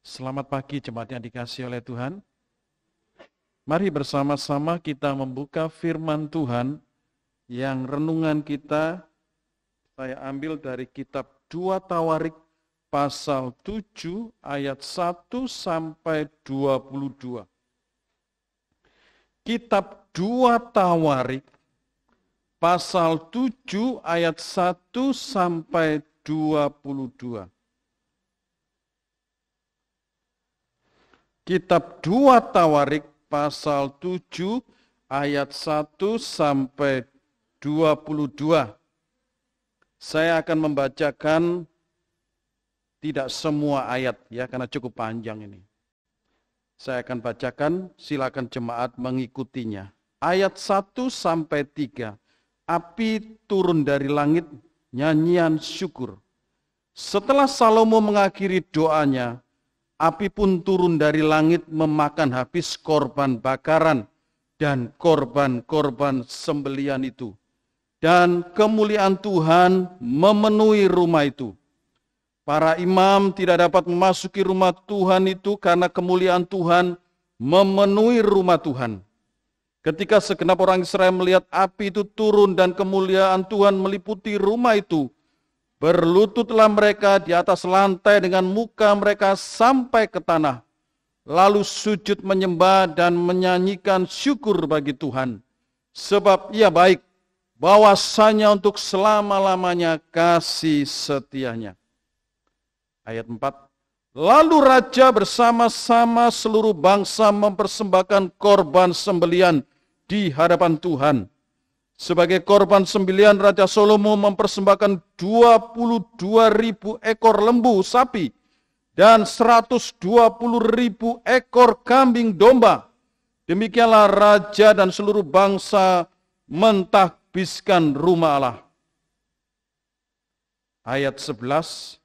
Selamat pagi jemaat yang dikasihi oleh Tuhan. Mari bersama-sama kita membuka firman Tuhan yang renungan kita saya ambil dari kitab 2 Tawarik pasal 7 ayat 1 sampai 22. Kitab 2 Tawarik pasal 7 ayat 1 sampai 22. Kitab 2 Tawarik pasal 7 ayat 1 sampai 22. Saya akan membacakan tidak semua ayat ya karena cukup panjang ini. Saya akan bacakan, silakan jemaat mengikutinya. Ayat 1 sampai 3. Api turun dari langit, nyanyian syukur. Setelah Salomo mengakhiri doanya, api pun turun dari langit memakan habis korban bakaran dan korban-korban sembelian itu. Dan kemuliaan Tuhan memenuhi rumah itu. Para imam tidak dapat memasuki rumah Tuhan itu karena kemuliaan Tuhan memenuhi rumah Tuhan. Ketika segenap orang Israel melihat api itu turun dan kemuliaan Tuhan meliputi rumah itu, berlututlah mereka di atas lantai dengan muka mereka sampai ke tanah. Lalu sujud menyembah dan menyanyikan syukur bagi Tuhan. Sebab ia baik, bahwasanya untuk selama-lamanya kasih setianya. Ayat 4. Lalu raja bersama-sama seluruh bangsa mempersembahkan korban sembelian di hadapan Tuhan. Sebagai korban sembelian, Raja Salomo mempersembahkan 22.000 ekor lembu sapi dan 120.000 ekor kambing domba. Demikianlah raja dan seluruh bangsa mentahbiskan rumah Allah. Ayat 11.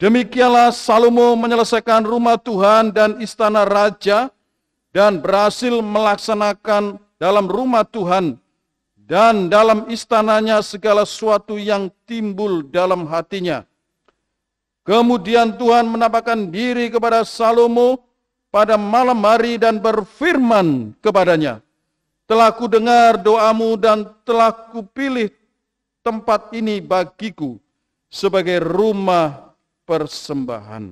Demikianlah Salomo menyelesaikan rumah Tuhan dan istana raja dan berhasil melaksanakan dalam rumah Tuhan dan dalam istananya segala sesuatu yang timbul dalam hatinya. Kemudian Tuhan menampakkan diri kepada Salomo pada malam hari dan berfirman kepadanya, telah kudengar doamu dan telah kupilih tempat ini bagiku sebagai rumah persembahan.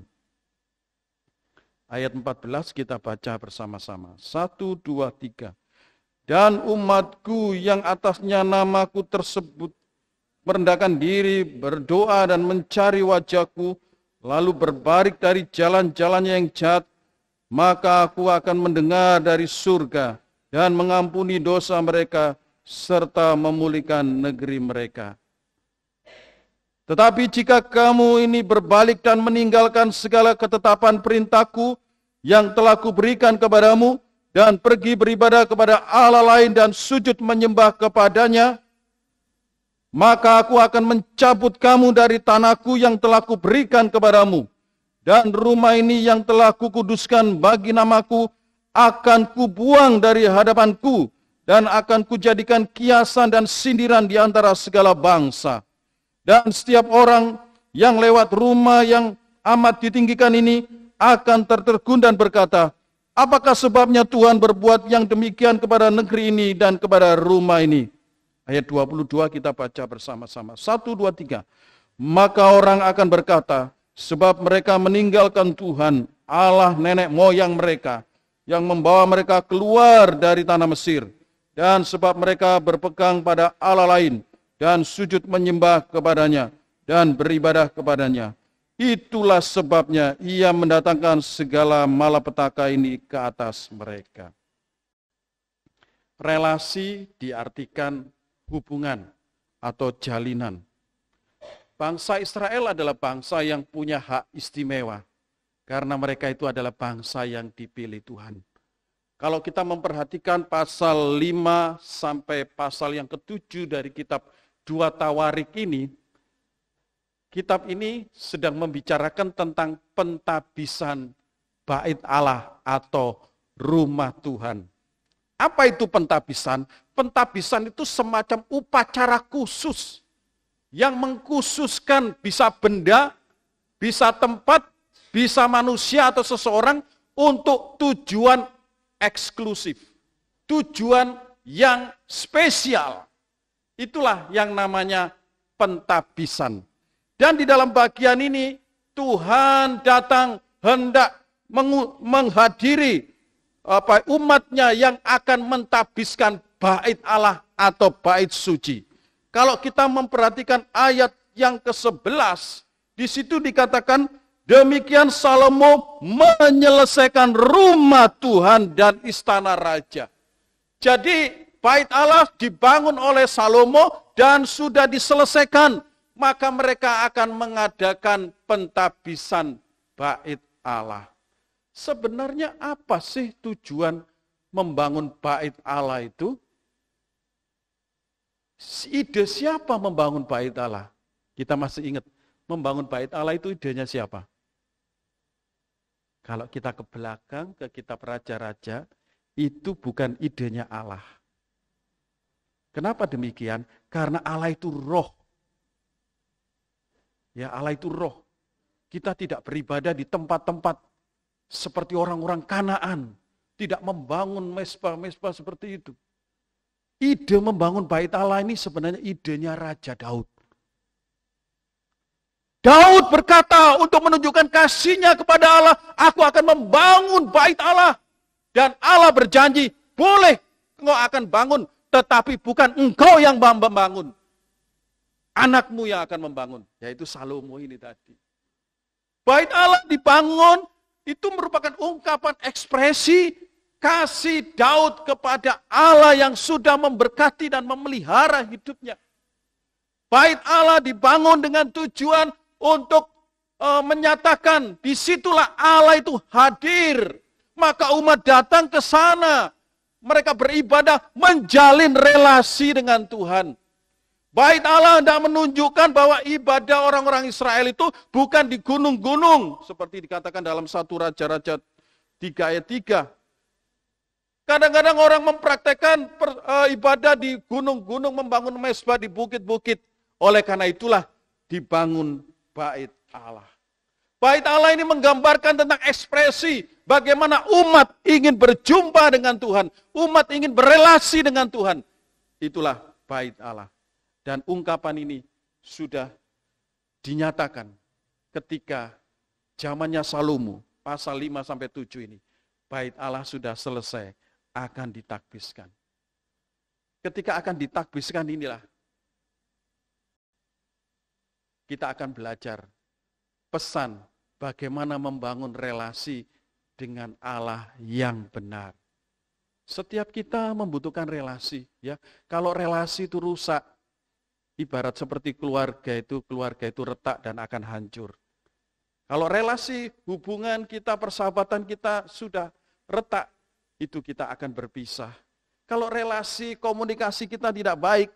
Ayat 14 kita baca bersama-sama. 1, 2, 3. Dan umatku yang atasnya namaku tersebut merendahkan diri, berdoa dan mencari wajahku, lalu berbalik dari jalan-jalannya yang jahat, maka aku akan mendengar dari surga dan mengampuni dosa mereka, serta memulihkan negeri mereka. Tetapi jika kamu ini berbalik dan meninggalkan segala ketetapan perintahku yang telah kuberikan kepadamu, dan pergi beribadah kepada Allah lain dan sujud menyembah kepadanya, maka aku akan mencabut kamu dari tanahku yang telah kuberikan kepadamu, dan rumah ini yang telah kukuduskan bagi namaku akan kubuang dari hadapanku, dan akan kujadikan kiasan dan sindiran di antara segala bangsa. Dan setiap orang yang lewat rumah yang amat ditinggikan ini akan tertegun dan berkata, apakah sebabnya Tuhan berbuat yang demikian kepada negeri ini dan kepada rumah ini? Ayat 22 kita baca bersama-sama. 1, 2, 3. Maka orang akan berkata, sebab mereka meninggalkan Tuhan, Allah nenek moyang mereka, yang membawa mereka keluar dari tanah Mesir. Dan sebab mereka berpegang pada Allah lain, dan sujud menyembah kepadanya, dan beribadah kepadanya. Itulah sebabnya ia mendatangkan segala malapetaka ini ke atas mereka. Relasi diartikan hubungan atau jalinan. Bangsa Israel adalah bangsa yang punya hak istimewa, karena mereka itu adalah bangsa yang dipilih Tuhan. Kalau kita memperhatikan pasal 5 sampai pasal yang ke-7 dari kitab 2 Tawarik ini, kitab ini sedang membicarakan tentang pentabisan bait Allah atau rumah Tuhan. Apa itu pentabisan? Pentabisan itu semacam upacara khusus yang mengkhususkan bisa benda, bisa tempat, bisa manusia atau seseorang untuk tujuan eksklusif, tujuan yang spesial. Itulah yang namanya pentabisan. Dan di dalam bagian ini Tuhan datang hendak menghadiri umatnya yang akan mentabiskan bait Allah atau bait suci. Kalau kita memperhatikan ayat yang ke-11, di situ dikatakan, demikian Salomo menyelesaikan rumah Tuhan dan istana raja. Jadi bait Allah dibangun oleh Salomo dan sudah diselesaikan. Maka mereka akan mengadakan pentabisan bait Allah. Sebenarnya apa sih tujuan membangun bait Allah itu? Ide siapa membangun bait Allah? Kita masih ingat, membangun bait Allah itu idenya siapa? Kalau kita ke belakang, ke kitab Raja-Raja, itu bukan idenya Allah. Kenapa demikian? Karena Allah itu roh. Ya, Allah itu roh. Kita tidak beribadah di tempat-tempat seperti orang-orang Kanaan. Tidak membangun mesbah-mesbah seperti itu. Ide membangun bait Allah ini sebenarnya idenya Raja Daud. Daud berkata untuk menunjukkan kasihnya kepada Allah, aku akan membangun bait Allah. Dan Allah berjanji, boleh engkau akan bangun, tetapi bukan engkau yang membangun. Anakmu yang akan membangun, yaitu Salomo ini tadi. Bait Allah dibangun, itu merupakan ungkapan ekspresi kasih Daud kepada Allah yang sudah memberkati dan memelihara hidupnya. Bait Allah dibangun dengan tujuan untuk menyatakan disitulah Allah itu hadir. Maka umat datang ke sana. Mereka beribadah, menjalin relasi dengan Tuhan. Bait Allah hendak menunjukkan bahwa ibadah orang-orang Israel itu bukan di gunung-gunung. Seperti dikatakan dalam 1 Raja-Raja 3 ayat 3. Kadang-kadang orang mempraktekkan ibadah di gunung-gunung, membangun mesbah di bukit-bukit. Oleh karena itulah dibangun bait Allah. Bait Allah ini menggambarkan tentang ekspresi bagaimana umat ingin berjumpa dengan Tuhan. Umat ingin berelasi dengan Tuhan. Itulah bait Allah. Dan ungkapan ini sudah dinyatakan ketika zamannya Salomo, pasal 5-7 ini. Bait Allah sudah selesai, akan ditakbiskan. Ketika akan ditakbiskan inilah, kita akan belajar pesan bagaimana membangun relasi dengan Allah yang benar. Setiap kita membutuhkan relasi, ya. Kalau relasi itu rusak, ibarat seperti keluarga itu retak dan akan hancur. Kalau relasi hubungan kita, persahabatan kita sudah retak, itu kita akan berpisah. Kalau relasi komunikasi kita tidak baik,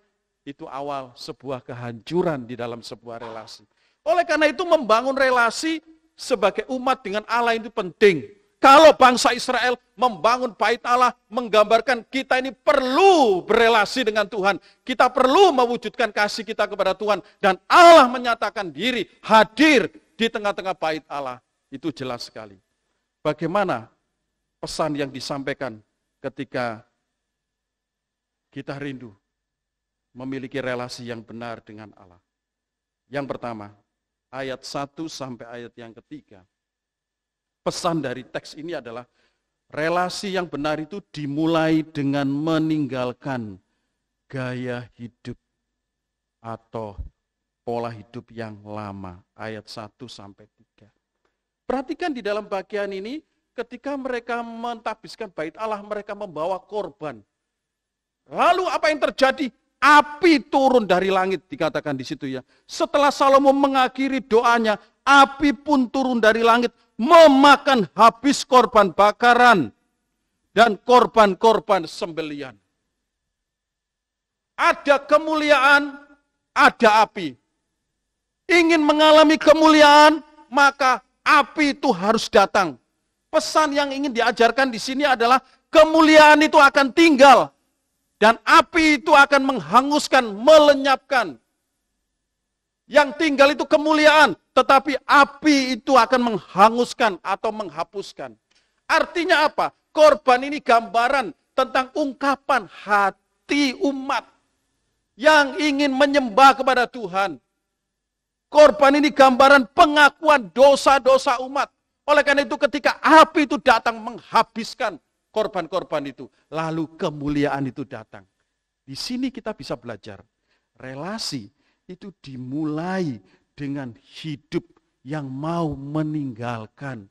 itu awal sebuah kehancuran di dalam sebuah relasi. Oleh karena itu membangun relasi sebagai umat dengan Allah itu penting. Kalau bangsa Israel membangun bait Allah, menggambarkan kita ini perlu berelasi dengan Tuhan. Kita perlu mewujudkan kasih kita kepada Tuhan. Dan Allah menyatakan diri, hadir di tengah-tengah bait Allah. Itu jelas sekali. Bagaimana pesan yang disampaikan ketika kita rindu memiliki relasi yang benar dengan Allah. Yang pertama, ayat 1 sampai ayat yang ketiga. Pesan dari teks ini adalah relasi yang benar itu dimulai dengan meninggalkan gaya hidup atau pola hidup yang lama. Ayat 1 sampai 3. Perhatikan di dalam bagian ini, ketika mereka mentabiskan bait Allah, mereka membawa korban. Lalu apa yang terjadi? Api turun dari langit, dikatakan di situ ya. Setelah Salomo mengakhiri doanya, api pun turun dari langit, memakan habis korban bakaran dan korban-korban sembelian. Ada kemuliaan, ada api. Ingin mengalami kemuliaan, maka api itu harus datang. Pesan yang ingin diajarkan di sini adalah kemuliaan itu akan tinggal. Dan api itu akan menghanguskan, melenyapkan Yang tinggal itu kemuliaan, tetapi api itu akan menghanguskan atau menghapuskan. Artinya apa? Korban ini gambaran tentang ungkapan hati umat yang ingin menyembah kepada Tuhan. Korban ini gambaran pengakuan dosa-dosa umat. Oleh karena itu ketika api itu datang menghabiskan korban-korban itu, lalu kemuliaan itu datang. Di sini kita bisa belajar, relasi itu dimulai dengan hidup yang mau meninggalkan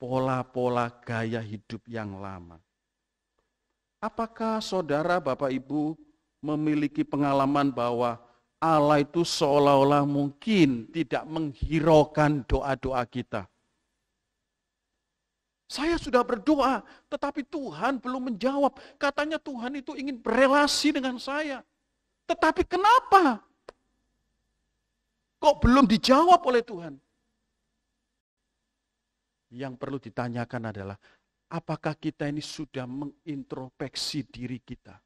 pola-pola gaya hidup yang lama. Apakah saudara, Bapak, Ibu memiliki pengalaman bahwa Allah itu seolah-olah mungkin tidak menghiraukan doa-doa kita? Saya sudah berdoa, tetapi Tuhan belum menjawab. Katanya Tuhan itu ingin berelasi dengan saya. Tetapi kenapa? Kok belum dijawab oleh Tuhan? Yang perlu ditanyakan adalah, apakah kita ini sudah mengintrospeksi diri kita?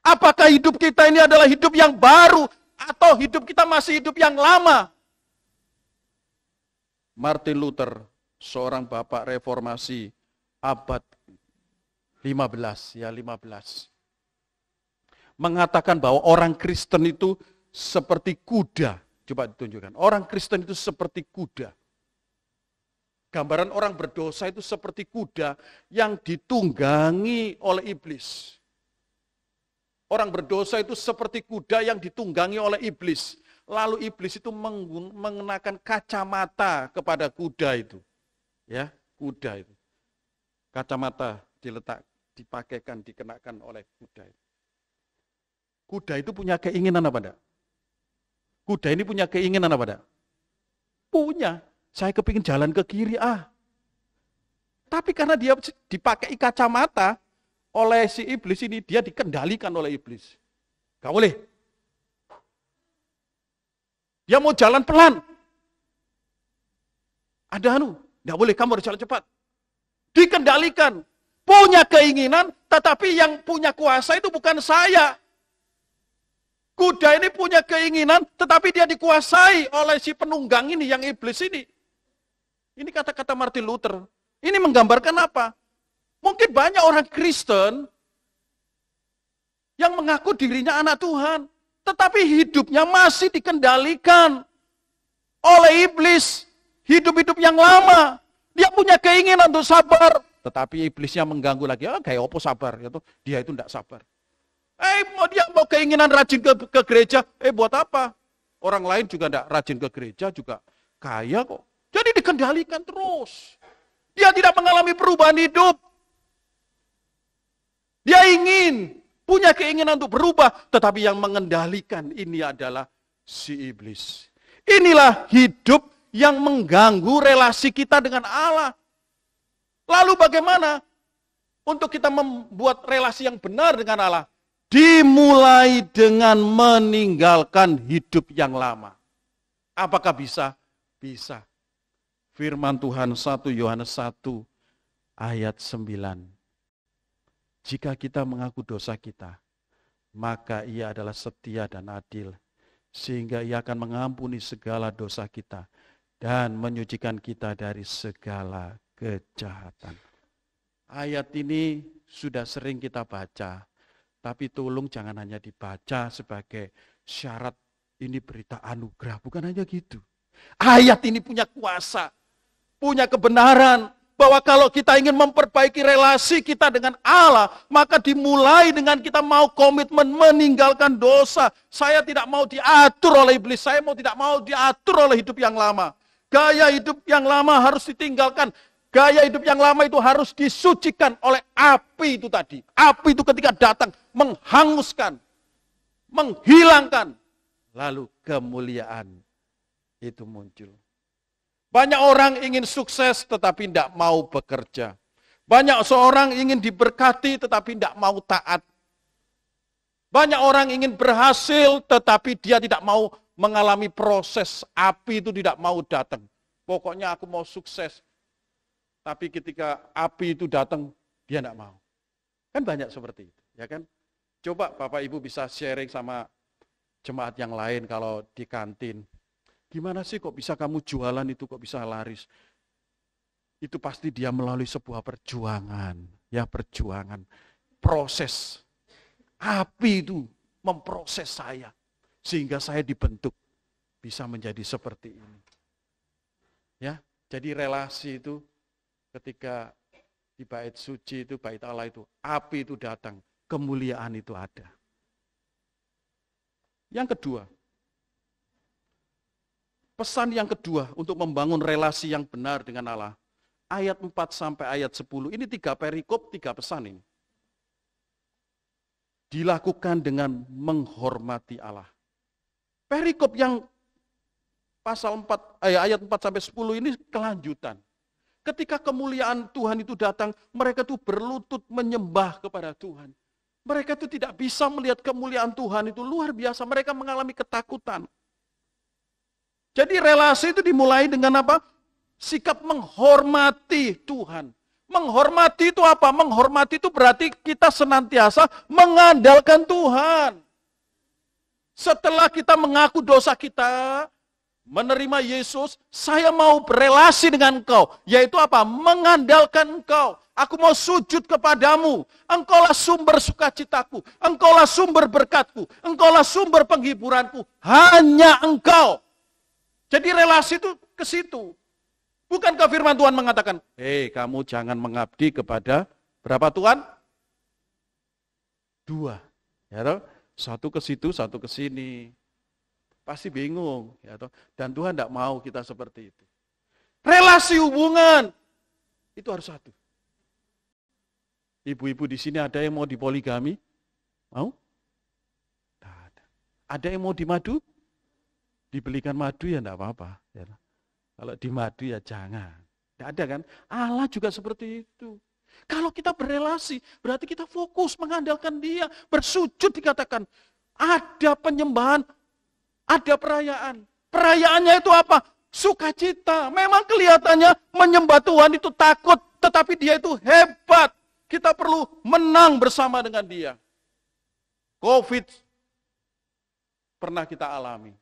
Apakah hidup kita ini adalah hidup yang baru, atau hidup kita masih hidup yang lama? Martin Luther, seorang bapak reformasi abad 15, mengatakan bahwa orang Kristen itu seperti kuda. Coba ditunjukkan. Orang Kristen itu seperti kuda. Gambaran orang berdosa itu seperti kuda yang ditunggangi oleh iblis. Orang berdosa itu seperti kuda yang ditunggangi oleh iblis. Lalu iblis itu mengenakan kacamata kepada kuda itu. Ya, kuda itu. Kacamata dikenakan oleh kuda itu. Kuda itu punya keinginan apa enggak? Kuda ini punya keinginan apa enggak? Punya. Saya kepingin jalan ke kiri Tapi karena dia dipakai kacamata oleh si iblis ini, dia dikendalikan oleh iblis. Gak boleh. Dia mau jalan pelan. Gak boleh, kamu harus jalan cepat. Dikendalikan. Punya keinginan, tetapi yang punya kuasa itu bukan saya. Kuda ini punya keinginan, tetapi dia dikuasai oleh si penunggang ini, yang iblis ini. Ini kata-kata Martin Luther. Ini menggambarkan apa? Mungkin banyak orang Kristen yang mengaku dirinya anak Tuhan, tetapi hidupnya masih dikendalikan oleh iblis. Hidup-hidup yang lama. Dia punya keinginan untuk sabar, tetapi iblisnya mengganggu lagi. Kayak apa sabar? Dia itu tidak sabar. Dia mau keinginan rajin ke gereja. Buat apa? Orang lain juga tidak rajin ke gereja, juga kaya kok. Jadi dikendalikan terus. Dia tidak mengalami perubahan hidup. Dia punya keinginan untuk berubah, tetapi yang mengendalikan ini adalah si iblis. Inilah hidup yang mengganggu relasi kita dengan Allah. Lalu bagaimana untuk kita membuat relasi yang benar dengan Allah? Dimulai dengan meninggalkan hidup yang lama. Apakah bisa? Bisa. Firman Tuhan 1 Yohanes 1 ayat 9. Jika kita mengaku dosa kita, maka Ia adalah setia dan adil, sehingga Ia akan mengampuni segala dosa kita dan menyucikan kita dari segala kejahatan. Ayat ini sudah sering kita baca, tapi tolong jangan hanya dibaca sebagai syarat ini berita anugerah, bukan hanya gitu. Ayat ini punya kuasa, punya kebenaran, bahwa kalau kita ingin memperbaiki relasi kita dengan Allah, maka dimulai dengan kita mau komitmen meninggalkan dosa. Saya tidak mau diatur oleh iblis, saya tidak mau diatur oleh hidup yang lama. Gaya hidup yang lama harus ditinggalkan. Gaya hidup yang lama itu harus disucikan oleh api itu tadi. Api itu ketika datang menghanguskan, menghilangkan, lalu kemuliaan itu muncul. Banyak orang ingin sukses tetapi tidak mau bekerja. Banyak seorang ingin diberkati tetapi tidak mau taat. Banyak orang ingin berhasil tetapi dia tidak mau mengalami proses. Api itu tidak mau datang. Pokoknya aku mau sukses. Tapi ketika api itu datang, dia tidak mau. Kan banyak seperti itu, ya kan? Coba Bapak Ibu bisa sharing sama jemaat yang lain kalau di kantin. Gimana sih kok bisa kamu jualan itu kok bisa laris? Itu pasti dia melalui sebuah perjuangan. Ya perjuangan. Proses. Api itu memproses saya. Sehingga saya dibentuk. Bisa menjadi seperti ini. Ya, jadi relasi itu ketika di bait suci itu, bait Allah itu, api itu datang. Kemuliaan itu ada. Yang kedua, pesan yang kedua untuk membangun relasi yang benar dengan Allah. Ayat 4 sampai ayat 10. Ini 3 perikop, 3 pesan ini. Dilakukan dengan menghormati Allah. Perikop yang pasal 4, ayat 4 sampai 10 ini kelanjutan. Ketika kemuliaan Tuhan itu datang, mereka itu berlutut menyembah kepada Tuhan. Mereka itu tidak bisa melihat kemuliaan Tuhan itu luar biasa. Mereka mengalami ketakutan. Jadi relasi itu dimulai dengan apa? Sikap menghormati Tuhan. Menghormati itu apa? Menghormati itu berarti kita senantiasa mengandalkan Tuhan. Setelah kita mengaku dosa kita, menerima Yesus, saya mau berelasi dengan engkau. Yaitu apa? Mengandalkan engkau. Aku mau sujud kepadamu. Engkaulah sumber sukacitaku. Engkaulah sumber berkatku. Engkaulah sumber penghiburanku. Hanya engkau. Jadi relasi itu ke situ. Bukankah firman Tuhan mengatakan, hei kamu jangan mengabdi kepada berapa Tuhan? 2. Ya toh? Satu ke situ, satu ke sini. Pasti bingung. Ya toh? Dan Tuhan tidak mau kita seperti itu. Relasi hubungan. Itu harus satu. Ibu-ibu di sini ada yang mau dipoligami? Mau? Tidak ada. Ada yang mau dimadu? Dibelikan madu ya tidak apa-apa. Ya. Kalau di madu ya jangan. Tidak ada kan? Allah juga seperti itu. Kalau kita berelasi, berarti kita fokus mengandalkan Dia. Bersujud dikatakan. Ada penyembahan, ada perayaan. Perayaannya itu apa? Sukacita. Memang kelihatannya menyembah Tuhan itu takut. Tetapi Dia itu hebat. Kita perlu menang bersama dengan Dia. COVID pernah kita alami.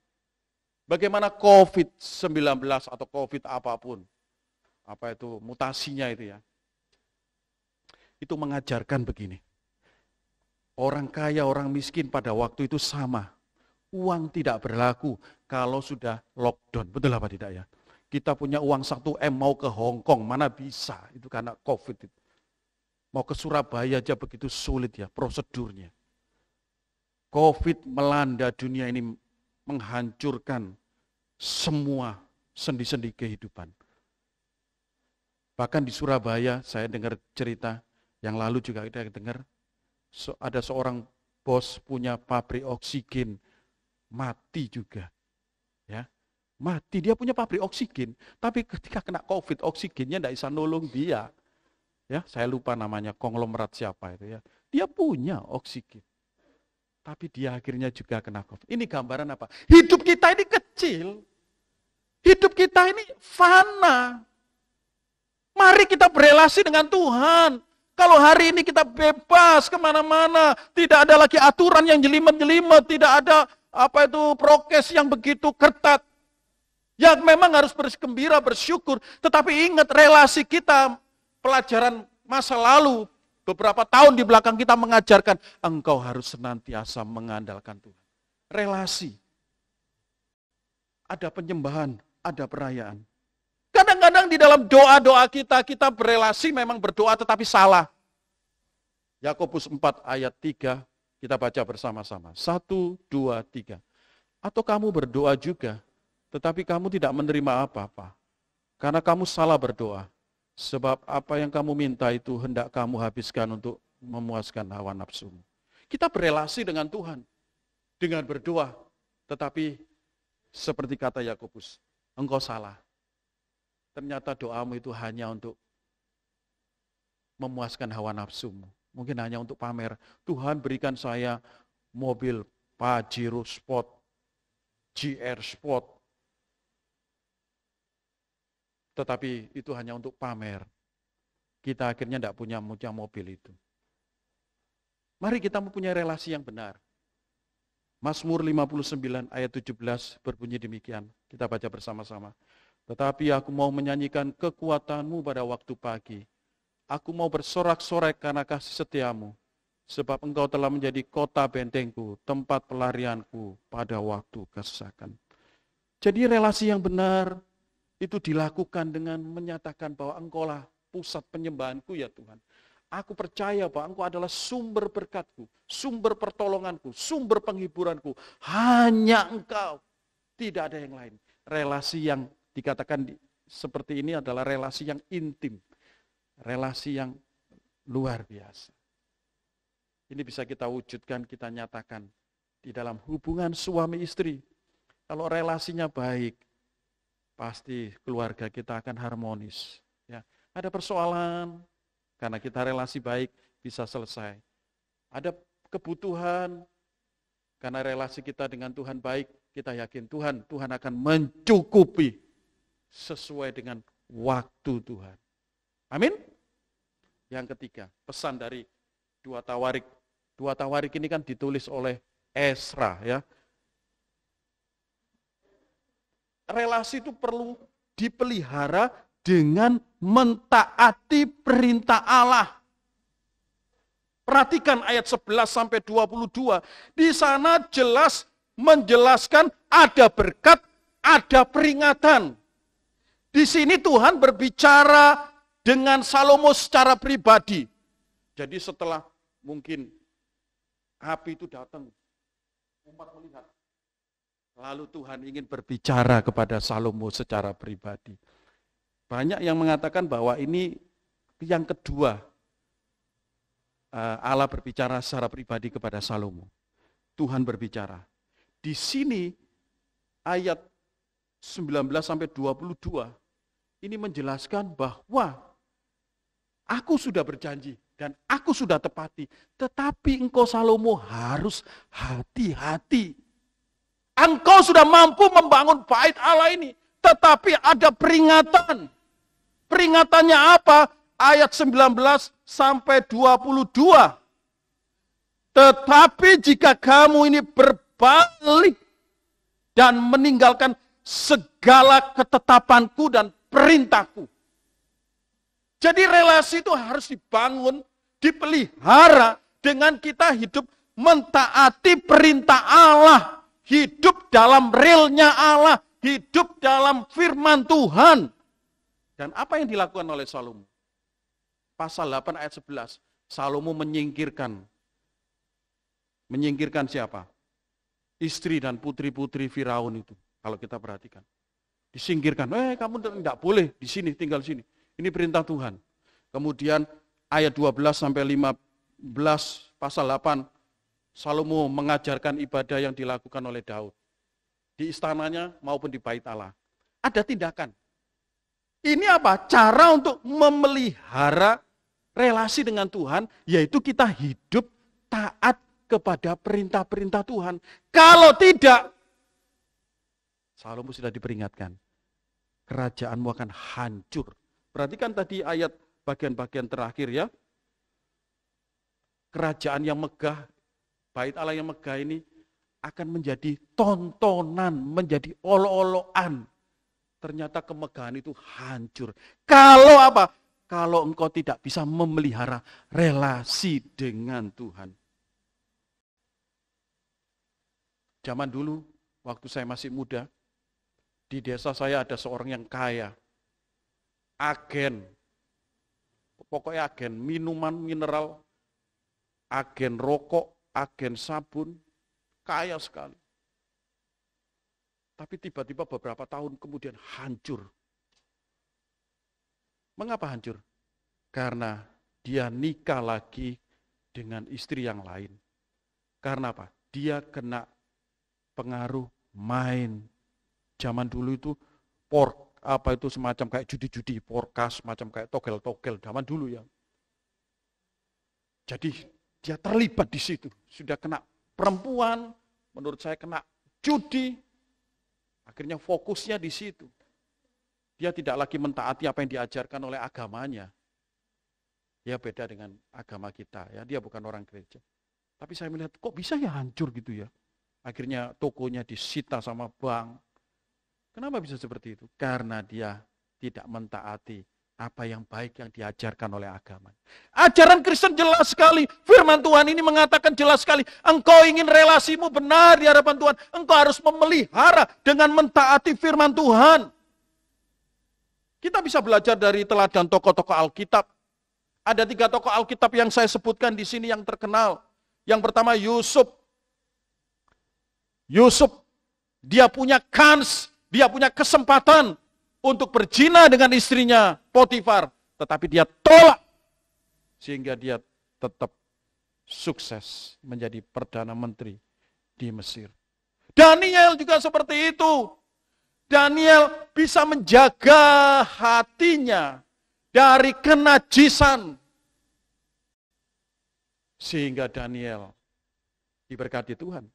Bagaimana COVID-19 atau COVID apapun, apa itu mutasinya itu ya, itu mengajarkan begini. Orang kaya, orang miskin pada waktu itu sama. Uang tidak berlaku kalau sudah lockdown. Betul apa tidak ya? Kita punya uang 1M mau ke Hong Kong, mana bisa. Itu karena COVID itu. Mau ke Surabaya aja begitu sulit ya prosedurnya. COVID melanda dunia ini menghancurkan semua sendi-sendi kehidupan. Bahkan di Surabaya, saya dengar cerita, yang lalu juga kita dengar, ada seorang bos punya pabrik oksigen, mati juga. Ya, mati, dia punya pabrik oksigen, tapi ketika kena COVID, oksigennya tidak bisa nolong dia. Ya, saya lupa namanya, konglomerat siapa itu ya. Dia punya oksigen. Tapi dia akhirnya juga kena COVID. Ini gambaran apa? Hidup kita ini kecil. Hidup kita ini fana. Mari kita berelasi dengan Tuhan. Kalau hari ini kita bebas kemana-mana. Tidak ada lagi aturan yang jelimet-jelimet. Tidak ada prokes yang begitu ketat. Yang memang harus bergembira, bersyukur. Tetapi ingat relasi kita, pelajaran masa lalu, beberapa tahun di belakang kita mengajarkan, engkau harus senantiasa mengandalkan Tuhan. Relasi. Ada penyembahan, ada perayaan. Kadang-kadang di dalam doa-doa kita berelasi memang berdoa tetapi salah. Yakobus 4 ayat 3, kita baca bersama-sama. 1, 2, 3. Atau kamu berdoa juga, tetapi kamu tidak menerima apa-apa. Karena kamu salah berdoa. Sebab apa yang kamu minta itu hendak kamu habiskan untuk memuaskan hawa nafsumu. Kita berelasi dengan Tuhan. Dengan berdoa. Tetapi seperti kata Yakobus, engkau salah. Ternyata doamu itu hanya untuk memuaskan hawa nafsumu. Mungkin hanya untuk pamer. Tuhan berikan saya mobil Pajero Sport, GR Sport. Tetapi itu hanya untuk pamer. Kita akhirnya tidak punya mobil itu. Mari kita mempunyai relasi yang benar. Mazmur 59 ayat 17 berbunyi demikian. Kita baca bersama-sama. Tetapi aku mau menyanyikan kekuatan-Mu pada waktu pagi. Aku mau bersorak-sorai karena kasih setiamu. Sebab Engkau telah menjadi kota bentengku, tempat pelarianku pada waktu kesesakan. Jadi relasi yang benar itu dilakukan dengan menyatakan bahwa Engkaulah pusat penyembahanku ya Tuhan. Aku percaya bahwa Engkau adalah sumber berkatku, sumber pertolonganku, sumber penghiburanku. Hanya Engkau, tidak ada yang lain. Relasi yang dikatakan seperti ini adalah relasi yang intim, relasi yang luar biasa. Ini bisa kita wujudkan, kita nyatakan di dalam hubungan suami istri. Kalau relasinya baik, pasti keluarga kita akan harmonis. Ya, ada persoalan, karena kita relasi baik bisa selesai. Ada kebutuhan, karena relasi kita dengan Tuhan baik, kita yakin Tuhan akan mencukupi sesuai dengan waktu Tuhan. Amin? Yang ketiga, pesan dari dua Tawarik. Dua Tawarik ini kan ditulis oleh Esra, ya. Relasi itu perlu dipelihara dengan mentaati perintah Allah. Perhatikan ayat 11 sampai 22. Di sana jelas menjelaskan ada berkat, ada peringatan. Di sini Tuhan berbicara dengan Salomo secara pribadi. Jadi setelah mungkin api itu datang, umat melihat. Lalu Tuhan ingin berbicara kepada Salomo secara pribadi. Banyak yang mengatakan bahwa ini yang kedua Allah berbicara secara pribadi kepada Salomo. Tuhan berbicara. Di sini ayat 19 sampai 22 ini menjelaskan bahwa aku sudah berjanji dan aku sudah tepati, tetapi engkau Salomo harus hati-hati. Engkau sudah mampu membangun bait Allah ini, tetapi ada peringatan. Peringatannya apa? Ayat 19 sampai 22. Tetapi jika kamu ini berbalik dan meninggalkan segala ketetapanku dan perintahku. Jadi relasi itu harus dibangun, dipelihara dengan kita hidup mentaati perintah Allah. Hidup dalam realnya Allah, hidup dalam firman Tuhan. Dan apa yang dilakukan oleh Salomo? Pasal 8 ayat 11, Salomo menyingkirkan siapa? Istri dan putri-putri Firaun itu, kalau kita perhatikan. Disingkirkan, kamu tidak boleh di sini, tinggal sini. Ini perintah Tuhan. Kemudian ayat 12 sampai 15 pasal 8, Salomo mengajarkan ibadah yang dilakukan oleh Daud. Di istananya maupun di bait Allah. Ada tindakan. Ini apa? Cara untuk memelihara relasi dengan Tuhan, yaitu kita hidup taat kepada perintah-perintah Tuhan. Kalau tidak, Salomo sudah diperingatkan, kerajaanmu akan hancur. Perhatikan tadi ayat bagian-bagian terakhir ya. Kerajaan yang megah, bait Allah yang megah ini akan menjadi tontonan, menjadi olok-olokan. Ternyata kemegahan itu hancur. Kalau apa? Kalau engkau tidak bisa memelihara relasi dengan Tuhan. Zaman dulu, waktu saya masih muda, di desa saya ada seorang yang kaya. Agen. Pokoknya agen minuman mineral, agen rokok, agen sabun, kaya sekali. Tapi tiba-tiba beberapa tahun kemudian hancur. Mengapa hancur? Karena dia nikah lagi dengan istri yang lain. Karena apa? Dia kena pengaruh main. Zaman dulu itu semacam kayak judi-judi, porkas, semacam kayak togel-togel zaman dulu ya. Jadi dia terlibat di situ. Sudah kena perempuan, menurut saya kena judi. Akhirnya fokusnya di situ. Dia tidak lagi mentaati apa yang diajarkan oleh agamanya. Ya beda dengan agama kita ya. Dia bukan orang gereja. Tapi saya melihat kok bisa ya hancur gitu ya. Akhirnya tokonya disita sama bank. Kenapa bisa seperti itu? Karena dia tidak mentaati apa yang baik yang diajarkan oleh agama. Ajaran Kristen jelas sekali. Firman Tuhan ini mengatakan jelas sekali. Engkau ingin relasimu benar di hadapan Tuhan. Engkau harus memelihara dengan mentaati firman Tuhan. Kita bisa belajar dari teladan tokoh-tokoh Alkitab. Ada 3 tokoh Alkitab yang saya sebutkan di sini yang terkenal. Yang pertama Yusuf. Yusuf, dia punya kans, dia punya kesempatan untuk berzina dengan istrinya Potifar. Tetapi dia tolak. Sehingga dia tetap sukses menjadi Perdana Menteri di Mesir. Daniel juga seperti itu. Daniel bisa menjaga hatinya dari kenajisan. Sehingga Daniel diberkati Tuhan.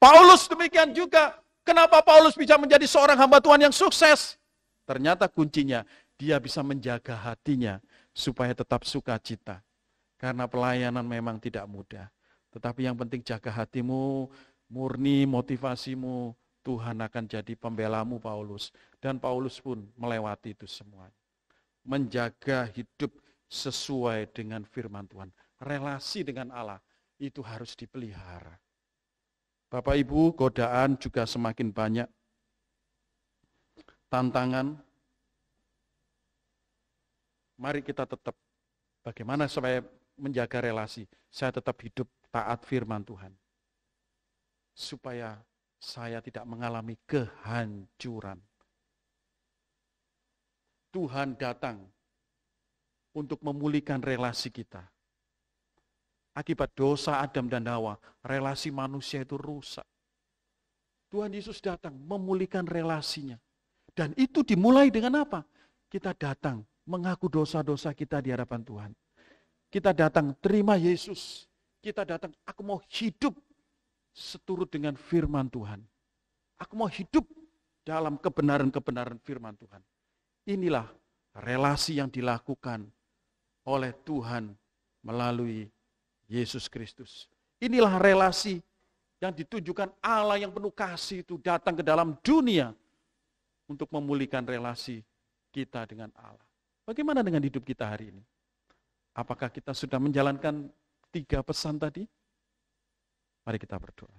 Paulus demikian juga. Kenapa Paulus bisa menjadi seorang hamba Tuhan yang sukses? Ternyata kuncinya, dia bisa menjaga hatinya supaya tetap sukacita. Karena pelayanan memang tidak mudah. Tetapi yang penting jaga hatimu, murni motivasimu, Tuhan akan jadi pembelamu Paulus. Dan Paulus pun melewati itu semua. Menjaga hidup sesuai dengan firman Tuhan. Relasi dengan Allah itu harus dipelihara. Bapak Ibu, godaan juga semakin banyak. Tantangan. Mari kita tetap bagaimana supaya menjaga relasi. Saya tetap hidup taat firman Tuhan. Supaya saya tidak mengalami kehancuran. Tuhan datang untuk memulihkan relasi kita. Akibat dosa Adam dan Hawa, relasi manusia itu rusak. Tuhan Yesus datang memulihkan relasinya. Dan itu dimulai dengan apa? Kita datang mengaku dosa-dosa kita di hadapan Tuhan. Kita datang terima Yesus. Kita datang, aku mau hidup seturut dengan firman Tuhan. Aku mau hidup dalam kebenaran-kebenaran firman Tuhan. Inilah relasi yang dilakukan oleh Tuhan melalui Yesus Kristus. Inilah relasi yang ditujukan Allah yang penuh kasih itu datang ke dalam dunia untuk memulihkan relasi kita dengan Allah. Bagaimana dengan hidup kita hari ini? Apakah kita sudah menjalankan 3 pesan tadi? Mari kita berdoa.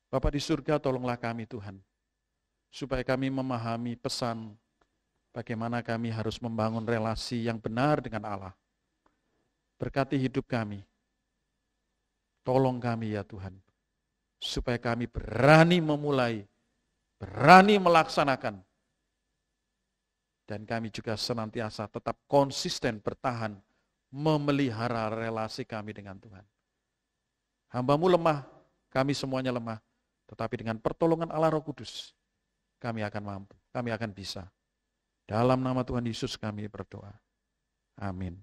Bapa di surga, tolonglah kami Tuhan, supaya kami memahami pesan bagaimana kami harus membangun relasi yang benar dengan Allah. Berkati hidup kami. Tolong kami ya Tuhan. Supaya kami berani memulai, berani melaksanakan. Dan kami juga senantiasa tetap konsisten bertahan memelihara relasi kami dengan Tuhan. Hamba-Mu lemah, kami semuanya lemah. Tetapi dengan pertolongan Allah Roh Kudus, kami akan mampu, kami akan bisa. Dalam nama Tuhan Yesus kami berdoa. Amin.